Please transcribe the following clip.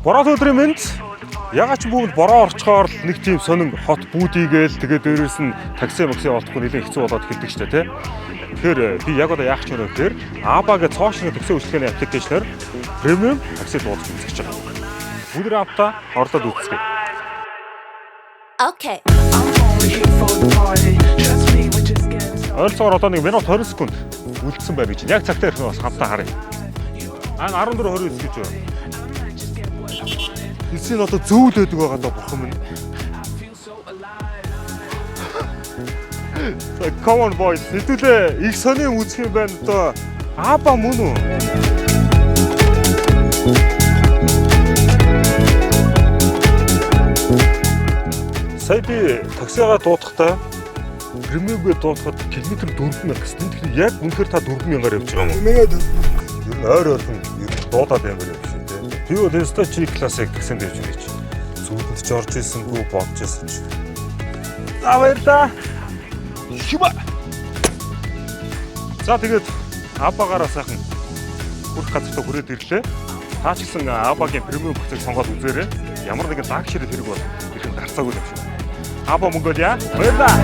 Бороо өдрийн мэнд. Ягаад ч бүгд бороо орчхоор нэг тийм сонин хот бүүдийгээл тэгээд дээрээс нь такси олохгүй нэлээд хэцүү болоод хэлдэг ч тэ. Тэгэхээр би яг одоо яах ч юм бэ гэхээр Aba-гийн цоошны такси үйлчилгээний аппликейшнээр премиум такси дуудаж үзэж байгаа. Өндөр автаа орлоод үзье. Okay. Ойролцоогоор одоо 1 минут 20 секунд үлдсэн байна гэж. Яг цагтаа ирэх нь бас хамтаа харъя. 14:29 гэж байна. Эцсийн одоо зөөл өгдөг байгаа даа бурхан минь. Come on boys. Хэдүүлээ их сони үзэх юм байна одоо. Aba мөн үү? Сая би таксигаа дуудахтаа премиумгээ дуудахад километр 4000 гэсэн. Тэгэхээр яг үнэхээр та 4000-аар явж байгаа юм уу? Ер нь ойрхон дуудаад ямар юм шиг тийм. Би бол Insta G class-ыг таксинд явж байгаа чи. Зүудэнд ч орж ирсэнгүй бодож ирсэн чи. За баярлаа. Хиба. За тэгээд Aba-гаараа сайхан хүрх газартаа хүрээд ирлээ. Та ч гэсэн Aba-гийн премиум пакетыг сонгоод үзээрэй. Ямар нэгэн даг ширээ хэрэг бол ихэн гарцаагүй юм шиг. Aba Mongolia. Баярлалаа.